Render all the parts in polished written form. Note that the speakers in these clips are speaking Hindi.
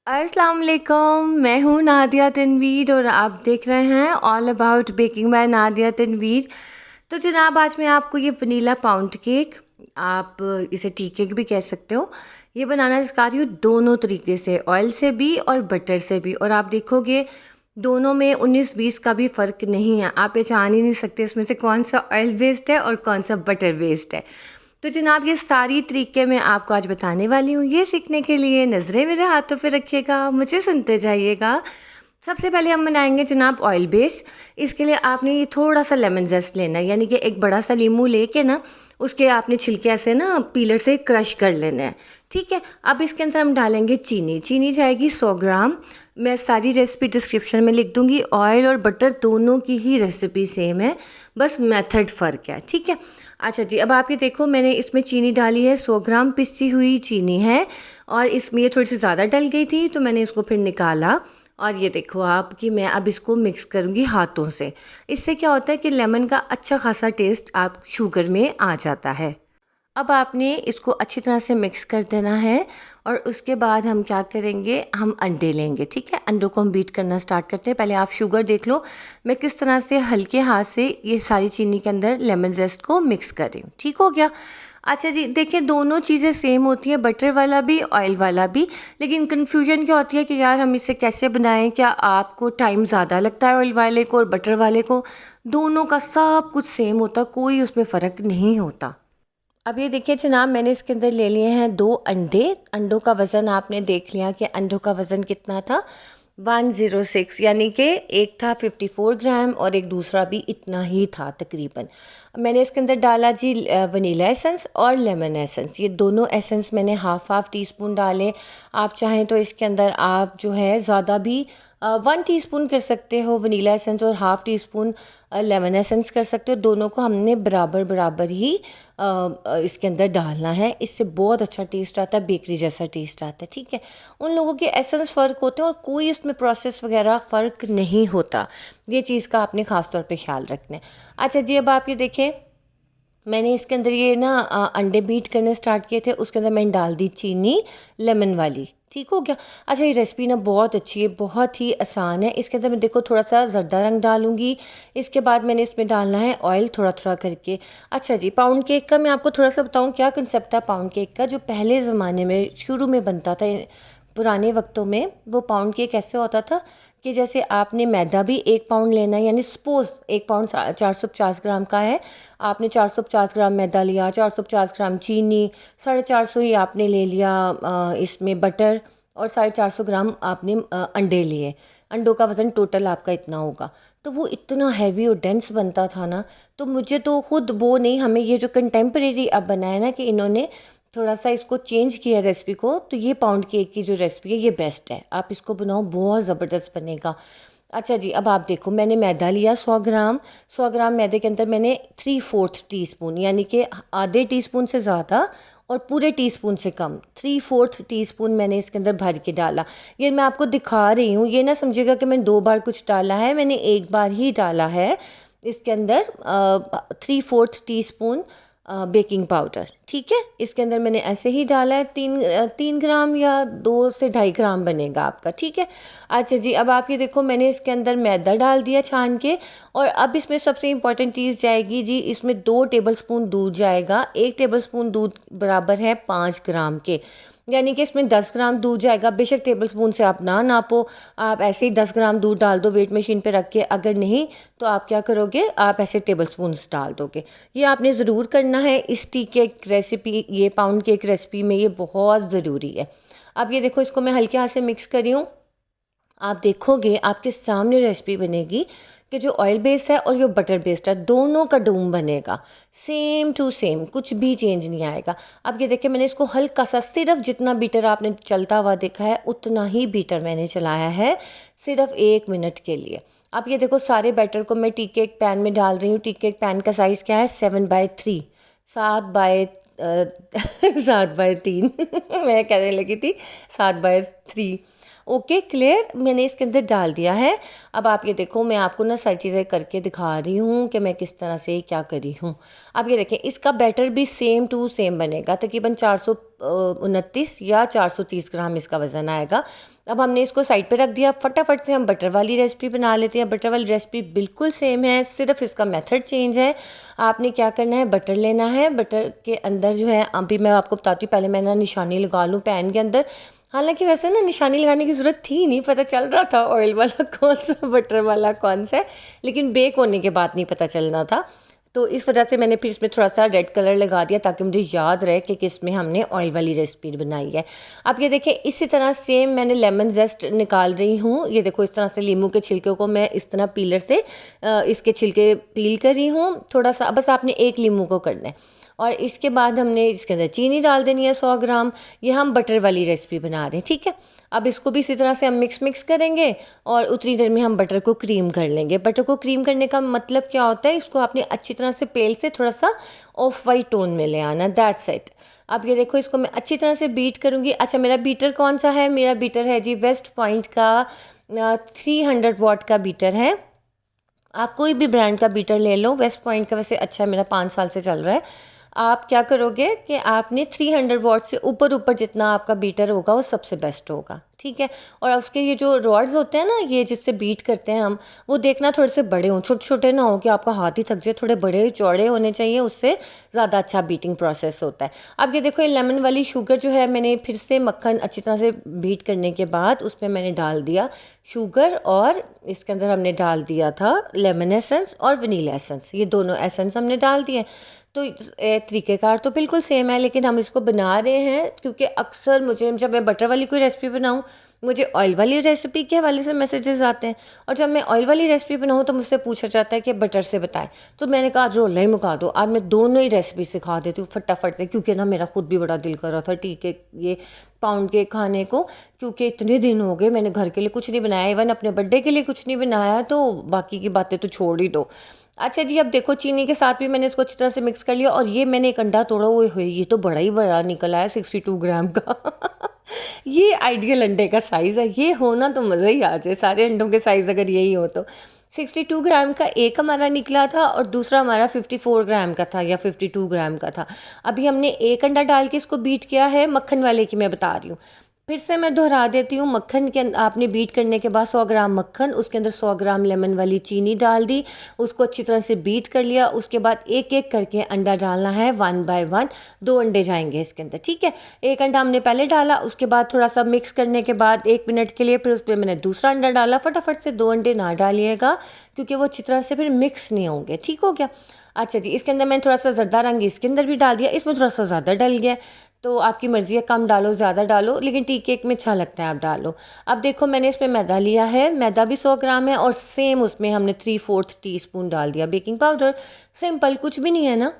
अस्सलाम वालेकुम। मैं हूँ नादिया तनवीर और आप देख रहे हैं all about baking by Nadia Tanveer. तो जनाब, आज मैं आपको ये वनीला पाउंड केक, आप इसे टी केक भी कह सकते हो, ये बनाना सिखा रही हूँ दोनों तरीके से, ऑयल से भी और बटर से भी। और आप देखोगे दोनों में 19-20 का भी फ़र्क नहीं है। आप पहचान ही नहीं सकते इसमें से कौन सा ऑयल बेस्ड है और कौन सा बटर बेस्ड है। तो जनाब, ये सारी तरीके मैं आपको आज बताने वाली हूँ। ये सीखने के लिए नज़रें मेरे हाथों पे रखिएगा, मुझे सुनते जाइएगा। सबसे पहले हम बनाएंगे जनाब ऑयल बेस। इसके लिए आपने ये थोड़ा सा लेमन जेस्ट लेना है, यानी कि एक बड़ा सा नींबू लेके ना उसके आपने छिलके ऐसे ना पीलर से क्रश कर लेना है। ठीक है। अब इसके अंदर हम डालेंगे चीनी। चीनी जाएगी 100 ग्राम। मैं सारी रेसिपी डिस्क्रिप्शन में लिख दूंगी। ऑयल और बटर दोनों की ही रेसिपी सेम है, बस मेथड फ़र्क है। ठीक है। अच्छा जी, अब आप ये देखो, मैंने इसमें चीनी डाली है, 100 ग्राम पिसी हुई चीनी है। और इसमें ये थोड़ी सी ज़्यादा डल गई थी तो मैंने इसको फिर निकाला। और ये देखो आप कि मैं अब इसको मिक्स करूँगी हाथों से। इससे क्या होता है कि लेमन का अच्छा खासा टेस्ट आप शुगर में आ जाता है। अब आपने इसको अच्छी तरह से मिक्स कर देना है। और उसके बाद हम क्या करेंगे, हम अंडे लेंगे। ठीक है, अंडों को हम बीट करना स्टार्ट करते हैं। पहले आप शुगर देख लो, मैं किस तरह से हल्के हाथ से ये सारी चीनी के अंदर लेमन जेस्ट को मिक्स कर रही हूँ। ठीक हो गया। अच्छा जी, देखिए दोनों चीज़ें सेम होती हैं, बटर वाला भी ऑयल वाला भी। लेकिन कन्फ्यूजन क्या होती है कि यार हम इसे कैसे बनाएं, क्या आपको टाइम ज़्यादा लगता है ऑयल वाले को और बटर वाले को? दोनों का सब कुछ सेम होता, कोई उसमें फ़र्क नहीं होता। अब ये देखिए जनाब, मैंने इसके अंदर ले लिए हैं 2 अंडे। अंडों का वज़न आपने देख लिया कि अंडों का वज़न कितना था, 106, यानी कि एक था 54 ग्राम और एक दूसरा भी इतना ही था तकरीबन। मैंने इसके अंदर डाला जी वनीला एसेंस और लेमन एसेंस। ये दोनों एसेंस मैंने हाफ़ हाफ़ टी स्पून डाले। आप चाहें तो इसके अंदर आप जो है ज़्यादा भी 1 टीस्पून कर सकते हो वनीला एसेंस और half tea spoon lemon essence कर सकते हो। दोनों को हमने बराबर बराबर ही इसके अंदर डालना है। इससे बहुत अच्छा टेस्ट आता है, बेकरी जैसा टेस्ट आता है। ठीक है। उन लोगों के एसेंस फ़र्क होते हैं और कोई उसमें प्रोसेस वगैरह फ़र्क नहीं होता। ये चीज़ का आपने ख़ास तौर पे ख्याल रखना है। अच्छा जी, अब आप ये देखें, मैंने इसके अंदर ये ना अंडे बीट करने स्टार्ट किए थे, उसके अंदर मैंने डाल दी चीनी लेमन वाली। ठीक हो गया। अच्छा, ये रेसिपी ना बहुत अच्छी है, बहुत ही आसान है। इसके अंदर मैं देखो थोड़ा सा ज़र्दा रंग डालूंगी। इसके बाद मैंने इसमें डालना है ऑयल थोड़ा थोड़ा करके। अच्छा जी, पाउंड केक का मैं आपको थोड़ा सा बताऊं क्या कंसेप्ट था पाउंड केक का, जो पहले ज़माने में शुरू में बनता था पुराने वक्तों में। वो पाउंड केक ऐसे होता था कि जैसे आपने मैदा भी 1 पाउंड लेना है, यानी सपोज़ 1 पाउंड 450 ग्राम का है। आपने 450 ग्राम मैदा लिया, 450 ग्राम चीनी, 450 ही आपने ले लिया इसमें बटर, और 450 ग्राम आपने अंडे लिए। अंडों का वज़न टोटल आपका इतना होगा। तो वो इतना हैवी और डेंस बनता था ना। तो मुझे तो खुद वो नहीं, हमें ये जो कंटेम्प्रेरी अब बनाया ना कि इन्होंने थोड़ा सा इसको चेंज किया रेसिपी को, तो ये पाउंड केक की जो रेसिपी है ये बेस्ट है। आप इसको बनाओ, बहुत ज़बरदस्त बनेगा। अच्छा जी, अब आप देखो, मैंने मैदा लिया 100 ग्राम। 100 ग्राम मैदे के अंदर मैंने 3/4 टीस्पून, यानी कि आधे टीस्पून से ज़्यादा और पूरे टीस्पून से कम 3/4 टीस्पून मैंने इसके अंदर भर के डाला। ये मैं आपको दिखा रही हूँ, ये ना समझिएगा कि मैंने 2 बार कुछ डाला है, मैंने एक बार ही डाला है इसके अंदर 3/4 टीस्पून बेकिंग पाउडर। ठीक है। इसके अंदर मैंने ऐसे ही डाला है, 3 ग्राम या 2 से 2.5 ग्राम बनेगा आपका। ठीक है। अच्छा जी, अब आप ये देखो, मैंने इसके अंदर मैदा डाल दिया छान के। और अब इसमें सबसे इम्पॉर्टेंट चीज़ जाएगी जी, इसमें 2 टेबलस्पून दूध जाएगा। 1 टेबलस्पून दूध बराबर है 5 ग्राम के, यानी कि इसमें 10 ग्राम दूध जाएगा। बेशक टेबल स्पून से आप ना नापो, आप ऐसे ही 10 ग्राम दूध डाल दो वेट मशीन पे रख के। अगर नहीं तो आप क्या करोगे, आप ऐसे टेबल स्पून डाल दोगे। ये आपने ज़रूर करना है इस टी केक रेसिपी, ये पाउंड केक रेसिपी में ये बहुत ज़रूरी है। अब ये देखो, इसको मैं हल्के हाथ से मिक्स करी हूँ। आप देखोगे आपके सामने रेसिपी बनेगी कि जो ऑयल बेस्ड है और जो बटर बेस्ड है, दोनों का डोम बनेगा सेम टू सेम, कुछ भी चेंज नहीं आएगा। अब ये देखिए, मैंने इसको हल्का सा, सिर्फ जितना बीटर आपने चलता हुआ देखा है उतना ही बीटर मैंने चलाया है, सिर्फ 1 मिनट के लिए। अब ये देखो, सारे बैटर को मैं टी केक पैन में डाल रही हूँ। टी केक पैन का साइज़ क्या है, 7/3, 7/3 मैं कहने लगी थी 7/3। ओके, क्लियर, मैंने इसके अंदर डाल दिया है। अब आप ये देखो, मैं आपको ना सारी चीज़ें करके दिखा रही हूँ कि मैं किस तरह से क्या करी हूँ। अब ये देखें, इसका बैटर भी सेम टू सेम बनेगा, तकरीबन 429 या 430 ग्राम इसका वज़न आएगा। अब हमने इसको साइड पे रख दिया। फटाफट से हम बटर वाली रेसिपी बना लेते हैं। बटर वाली रेसिपी बिल्कुल सेम है, सिर्फ इसका मेथड चेंज है। आपने क्या करना है, बटर लेना है। बटर के अंदर जो है, अभी मैं आपको बताती हूँ, पहले मैं ना निशानी लगा लूँ पैन के अंदर। हालांकि वैसे ना निशानी लगाने की ज़रूरत थी नहीं, पता चल रहा था ऑयल वाला कौन सा बटर वाला कौन सा है, लेकिन बेक होने के बाद नहीं पता चलना था। तो इस वजह से मैंने फिर इसमें थोड़ा सा रेड कलर लगा दिया ताकि मुझे याद रहे कि किस में हमने ऑयल वाली रेसिपी बनाई है। अब ये देखिए, इसी तरह सेम मैंने लेमन जेस्ट निकाल रही हूँ। ये देखो, इस तरह से लीमू के छिलके को मैं इस तरह पीलर से इसके छिलके पील कर रही हूँ थोड़ा सा। बस आपने एक लीमू को करना है और इसके बाद हमने इसके अंदर चीनी डाल देनी है 100 ग्राम। ये हम बटर वाली रेसिपी बना रहे हैं, ठीक है। अब इसको भी इसी तरह से हम मिक्स करेंगे और उतनी देर में हम बटर को क्रीम कर लेंगे। बटर को क्रीम करने का मतलब क्या होता है, इसको आपने अच्छी तरह से पेल से थोड़ा सा ऑफ वाइट टोन में ले आना, दैट्स इट। अब ये देखो, इसको मैं अच्छी तरह से बीट करूँगी। अच्छा, मेरा बीटर कौन सा है? मेरा बीटर है जी वेस्ट पॉइंट का 300 वाट का बीटर है। आप कोई भी ब्रांड का बीटर ले लो, वेस्ट पॉइंट का वैसे अच्छा है, मेरा 5 साल से चल रहा है। आप क्या करोगे कि आपने 300 वॉट से ऊपर ऊपर जितना आपका बीटर होगा वो सबसे बेस्ट होगा, ठीक है। और उसके ये जो रॉड्स होते हैं ना, ये जिससे बीट करते हैं हम, वो देखना थोड़े से बड़े हों, छोटे छोटे ना हो कि आपका हाथ ही थक जाए। थोड़े बड़े चौड़े होने चाहिए, उससे ज़्यादा अच्छा बीटिंग प्रोसेस होता है। अब ये देखो, ये लेमन वाली शुगर जो है, मैंने फिर से मक्खन अच्छी तरह से बीट करने के बाद उसमें मैंने डाल दिया शुगर और इसके अंदर हमने डाल दिया था लेमन एसेंस और वनीला एसेंस। ये दोनों एसेंस हमने डाल दिए। तो तरीक़ेकार तो बिल्कुल सेम है, लेकिन हम इसको बना रहे हैं क्योंकि अक्सर मुझे, जब मैं बटर वाली कोई रेसिपी बनाऊँ, मुझे ऑयल वाली रेसिपी के हवाले से मैसेजेस आते हैं, और जब मैं ऑयल वाली रेसिपी बनाऊँ तो मुझसे पूछा जाता है कि बटर से बताएं। तो मैंने कहा आज रोला ही मुका दो, आज मैं दोनों ही रेसिपी सिखा देती हूँ फटाफट से, क्योंकि ना मेरा खुद भी बड़ा दिल कर रहा था टीके ये पाउंड केक खाने को, क्योंकि इतने दिन हो गए मैंने घर के लिए कुछ नहीं बनाया, इवन अपने बर्थडे के लिए कुछ नहीं बनाया, तो बाकी की बातें तो छोड़ ही दो। अच्छा जी, अब देखो, चीनी के साथ भी मैंने इसको अच्छी तरह से मिक्स कर लिया और ये मैंने एक अंडा तोड़ा हुए, ये तो बड़ा ही बड़ा निकला है, 62 ग्राम का। ये आइडियल अंडे का साइज़ है। ये होना तो मज़ा ही आ जाए, सारे अंडों के साइज़ अगर यही हो तो। 62 ग्राम का एक हमारा निकला था और दूसरा हमारा 54 ग्राम का था या 52 ग्राम का था। अभी हमने एक अंडा डाल के इसको बीट किया है, मक्खन वाले की मैं बता रही हूँ। फिर से मैं दोहरा देती हूँ, मक्खन के आपने बीट करने के बाद 100 ग्राम मक्खन, उसके अंदर 100 ग्राम लेमन वाली चीनी डाल दी, उसको अच्छी तरह से बीट कर लिया। उसके बाद एक एक करके अंडा डालना है, 1 बाय 1। 2 अंडे जाएंगे इसके अंदर, ठीक है। एक अंडा हमने पहले डाला, उसके बाद थोड़ा सा मिक्स करने के बाद 1 मिनट के लिए फिर उस पर मैंने दूसरा अंडा डाला। फटाफट से 2 अंडे ना डालिएगा क्योंकि वो अच्छी तरह से फिर मिक्स नहीं होंगे, ठीक हो गया। अच्छा जी, इसके अंदर मैंने थोड़ा सा जर्दा रंग इसके अंदर भी डाल दिया, इसमें थोड़ा सा ज़्यादा डल गया, तो आपकी मर्ज़ी है, कम डालो ज़्यादा डालो, लेकिन टी केक में अच्छा लगता है आप डालो। अब देखो, मैंने इसमें मैदा लिया है, मैदा भी 100 ग्राम है और सेम उसमें हमने 3/4 टीस्पून डाल दिया बेकिंग पाउडर। सिंपल, कुछ भी नहीं है ना।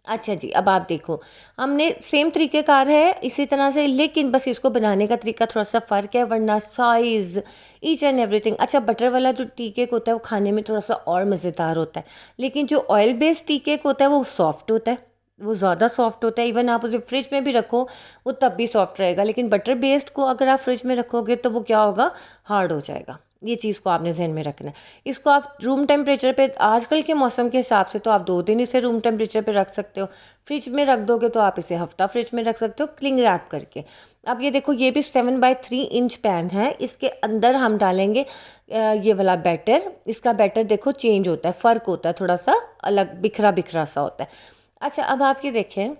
अच्छा जी, अब आप देखो, हमने सेम तरीक़ेकार है इसी तरह से, लेकिन बस इसको बनाने का तरीका थोड़ा सा फ़र्क है, वरना साइज़ ईच एंड एवरीथिंग। अच्छा, बटर वाला जो टी केक होता है वो खाने में थोड़ा सा और मज़ेदार होता है, लेकिन जो ऑयल बेस्ड टी केक होता है वो सॉफ्ट होता है, वो ज़्यादा सॉफ्ट होता है। इवन आप उसे फ्रिज में भी रखो वो तब भी सॉफ्ट रहेगा, लेकिन बटर बेस्ड को अगर आप फ्रिज में रखोगे तो वो क्या होगा, हार्ड हो जाएगा। ये चीज़ को आपने ध्यान में रखना है। इसको आप रूम टेम्परेचर पे, आजकल के मौसम के हिसाब से तो आप 2 दिन इसे रूम टेम्परेचर पे रख सकते हो। फ्रिज में रख दोगे तो आप इसे हफ्ता फ्रिज में रख सकते हो क्लिंग रैप करके। अब ये देखो, ये भी 7/3 इंच पैन है, इसके अंदर हम डालेंगे ये वाला बैटर। इसका बैटर देखो चेंज होता है, फ़र्क होता है, थोड़ा सा अलग बिखरा बिखरा सा होता है। अच्छा, अब आप ये देखें,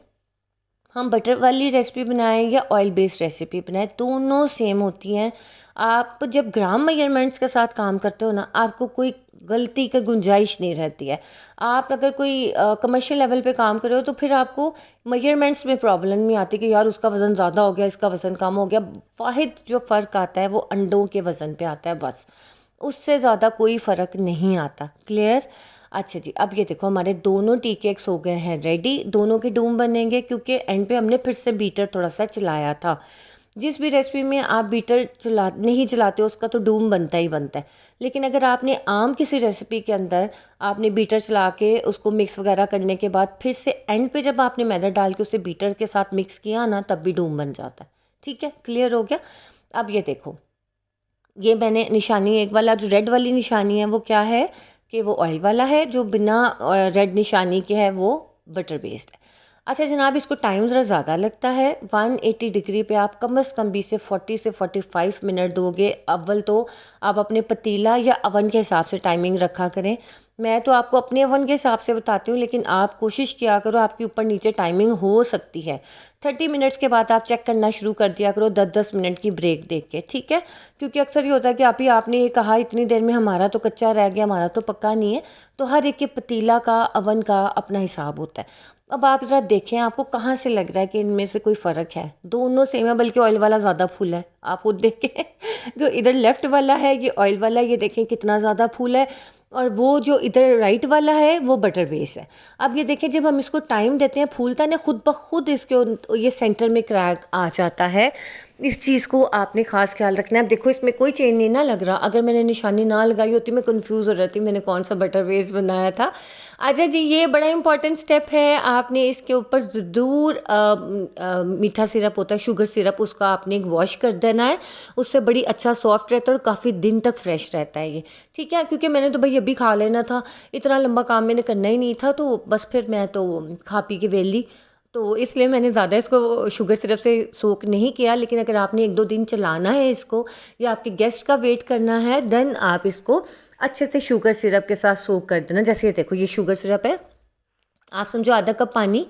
हम बटर वाली रेसिपी बनाएं या ऑयल बेस्ड रेसिपी बनाएं, दोनों सेम होती हैं। आप जब ग्राम मेजरमेंट्स के साथ काम करते हो ना, आपको कोई गलती की गुंजाइश नहीं रहती है। आप अगर कोई कमर्शियल लेवल पे काम कर रहे हो तो फिर आपको मेजरमेंट्स में प्रॉब्लम नहीं आती कि यार उसका वज़न ज़्यादा हो गया, इसका वज़न कम हो गया। वाहिद जो फ़र्क आता है वो अंडों के वज़न पे आता है, बस उससे ज़्यादा कोई फ़र्क नहीं आता। क्लियर? अच्छा जी, अब ये देखो, हमारे दोनों टी केक्स हो गए हैं रेडी। दोनों के डूम बनेंगे क्योंकि एंड पे हमने फिर से बीटर थोड़ा सा चलाया था। जिस भी रेसिपी में आप बीटर नहीं चलाते हो उसका तो डूम बनता ही बनता है, लेकिन अगर आपने आम किसी रेसिपी के अंदर आपने बीटर चला के उसको मिक्स वगैरह करने के बाद फिर से एंड पे जब आपने मैदा डाल के उसे बीटर के साथ मिक्स किया ना, तब भी डूम बन जाता है। ठीक है, क्लियर हो गया। अब ये देखो, ये मैंने निशानी, एक वाला जो रेड वाली निशानी है वो क्या है कि वो ऑयल वाला है, जो बिना रेड निशानी के है वो बटर बेस्ड है। अच्छा जनाब, इसको टाइम ज़रा ज़्यादा लगता है। 180 डिग्री पे आप कम से कम 20 से 40 से 45 मिनट दोगे। अव्वल तो आप अपने पतीला या अवन के हिसाब से टाइमिंग रखा करें। मैं तो आपको अपने अवन के हिसाब से बताती हूँ, लेकिन आप कोशिश किया करो, आपके ऊपर नीचे टाइमिंग हो सकती है। 30 मिनट्स के बाद आप चेक करना शुरू कर दिया करो, 10-10 मिनट की ब्रेक देख के, ठीक है। क्योंकि अक्सर ये होता है कि अभी आपने ये कहा इतनी देर में हमारा तो कच्चा रह गया, हमारा तो पक्का नहीं है। तो हर एक के पतीला का, अवन का अपना हिसाब होता है। अब आप ज़रा देखें, आपको कहाँ से लग रहा है कि इनमें से कोई फ़र्क है? दोनों सेम है, बल्कि ऑयल वाला ज़्यादा फूला है। आप खुद देखें जो इधर लेफ़्ट वाला है ये ऑयल वाला है, ये देखें कितना ज़्यादा फूला है। और वो जो इधर राइट वाला है वो बटर बेस है। अब ये देखें, जब हम इसको टाइम देते हैं फूलता है ना, खुद ब खुद इसके ये सेंटर में क्रैक आ जाता है। इस चीज़ को आपने ख़ास ख्याल रखना है। अब देखो इसमें कोई चेंज नहीं ना लग रहा। अगर मैंने निशानी ना लगाई होती मैं कंफ्यूज हो जाती मैंने कौन सा बटर बेस बनाया था। अच्छा जी, ये बड़ा इंपॉर्टेंट स्टेप है। आपने इसके ऊपर ज़रूर मीठा सिरप होता है, शुगर सिरप, उसका आपने एक वॉश कर देना है। उससे बड़ी अच्छा सॉफ्ट रहता है और काफ़ी दिन तक फ्रेश रहता है ये, ठीक है। क्योंकि मैंने तो भाई अभी खा लेना था, इतना लंबा काम मैंने करना ही नहीं था, तो बस फिर मैं तो खा पी के वेली, तो इसलिए मैंने ज़्यादा इसको शुगर सिरप से सोक नहीं किया। लेकिन अगर आपने 1-2 दिन चलाना है इसको, या आपके गेस्ट का वेट करना है, देन आप इसको अच्छे से शुगर सिरप के साथ सोक कर देना। जैसे ये देखो, ये शुगर सिरप है, आप समझो आधा कप पानी,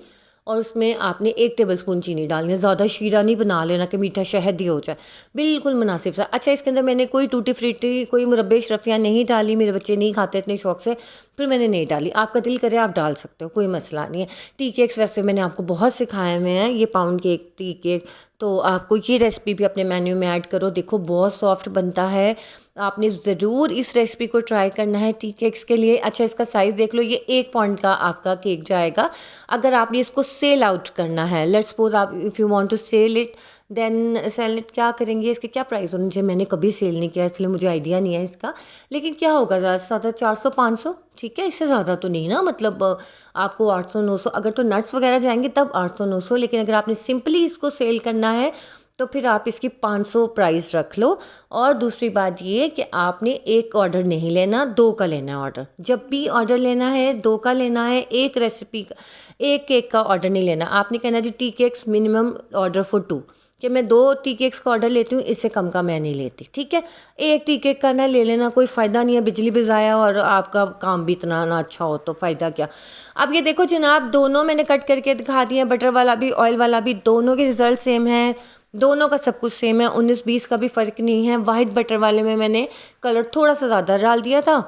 और उसमें आपने 1 टेबलस्पून चीनी डालनी है। ज़्यादा शीरा नहीं बना लेना कि मीठा शहद ही हो जाए, बिल्कुल मुनासिब सा। अच्छा, इसके अंदर मैंने कोई टूटी फ्रूटी, कोई मुरब्बे शरफियाँ नहीं डाली, मेरे बच्चे नहीं खाते इतने शौक से, फिर मैंने नहीं डाली। आपका दिल करे आप डाल सकते हो, कोई मसला नहीं है। टी केक्स वैसे मैंने आपको बहुत सिखाए हुए हैं, ये पाउंड केक, टी केक, तो आपको ये रेसिपी भी अपने मेन्यू में ऐड करो। देखो बहुत सॉफ्ट बनता है, आपने ज़रूर इस रेसिपी को ट्राई करना है टी केक्स के लिए। अच्छा, इसका साइज़ देख लो, ये 1 पाउंड का आपका केक जाएगा। अगर आपने इसको सेल आउट करना है, लेट्स सपोज आप if you want to sell it, then sell it, क्या करेंगे, इसके क्या प्राइस होने चाहिए? मैंने कभी सेल नहीं किया इसलिए मुझे आइडिया नहीं है इसका, लेकिन क्या होगा ज़्यादा से ज़्यादा 400-500, ठीक है, इससे ज़्यादा तो नहीं ना। मतलब आपको 800-900, अगर तो नट्स वगैरह जाएंगे तब 800-900, लेकिन अगर आपने सिंपली इसको सेल करना है तो फिर आप इसकी 500 प्राइस रख लो। और दूसरी बात ये कि आपने एक ऑर्डर नहीं लेना, 2 का लेना है ऑर्डर। जब भी ऑर्डर लेना है 2 का लेना है, एक रेसिपी का, एक केक का ऑर्डर नहीं लेना। आपने कहना G tea cakes minimum order for 2, कि मैं 2 टी केक्स का ऑर्डर लेती हूँ, इससे कम का मैं नहीं लेती, ठीक है। एक टी केक का ना ले लेना, कोई फ़ायदा नहीं है, बिजली भी ज़ाया और आपका काम भी इतना ना अच्छा हो तो फ़ायदा क्या। अब ये देखो जनाब, दोनों मैंने कट करके दिखा दिए, बटर वाला भी ऑयल वाला भी, दोनों के रिज़ल्ट सेम हैं, दोनों का सब कुछ सेम है, 19-20 का भी फ़र्क नहीं है। वाइट बटर वाले में मैंने कलर थोड़ा सा ज़्यादा डाल दिया था,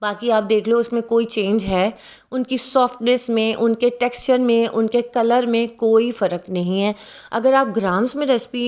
बाकी आप देख लो उसमें कोई चेंज है, उनकी सॉफ्टनेस में, उनके टेक्सचर में, उनके कलर में कोई फ़र्क नहीं है। अगर आप ग्राम्स में रेसिपी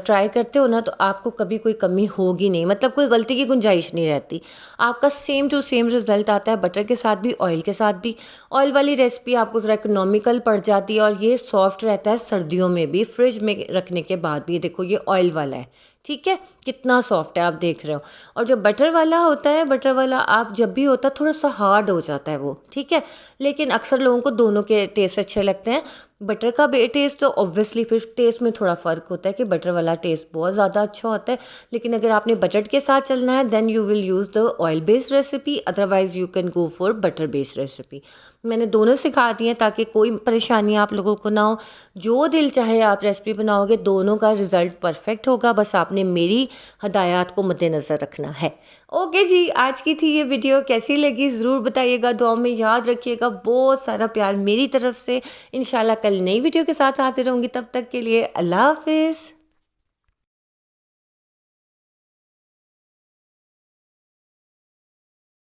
ट्राई करते हो ना, तो आपको कभी कोई कमी होगी नहीं, मतलब कोई गलती की गुंजाइश नहीं रहती। आपका सेम टू सेम रिज़ल्ट आता है, बटर के साथ भी, ऑयल के साथ भी। ऑयल वाली रेसिपी आपको ज़रा इकोनॉमिकल पड़ जाती है, और ये सॉफ्ट रहता है सर्दियों में भी, फ्रिज में रखने के बाद भी। ये देखो ये ऑयल वाला है, ठीक है, कितना सॉफ्ट है आप देख रहे हो। और जो बटर वाला होता है, बटर वाला आप जब भी होता है थोड़ा सा हार्ड हो जाता है वो, ठीक है। लेकिन अक्सर लोगों को दोनों के टेस्ट अच्छे लगते हैं। बटर का टेस्ट तो ऑब्वियसली फिर टेस्ट में थोड़ा फ़र्क होता है कि बटर वाला टेस्ट बहुत ज़्यादा अच्छा होता है। लेकिन अगर आपने बजट के साथ चलना है, then you will use the oil based recipe, otherwise you can go for butter based recipe. मैंने दोनों सिखा दी हैं ताकि कोई परेशानी आप लोगों को ना हो। जो दिल चाहे आप रेसिपी बनाओगे, दोनों का रिज़ल्ट परफेक्ट होगा, बस आपने मेरी हदायत को मद्देनज़र रखना है। ओके जी, आज की थी ये वीडियो, कैसी लगी ज़रूर बताइएगा, दुआ में याद रखिएगा। बहुत सारा प्यार मेरी तरफ से। इंशाल्लाह कल नई वीडियो के साथ हाजिर होंगी, तब तक के लिए अल्लाह हाफिज़।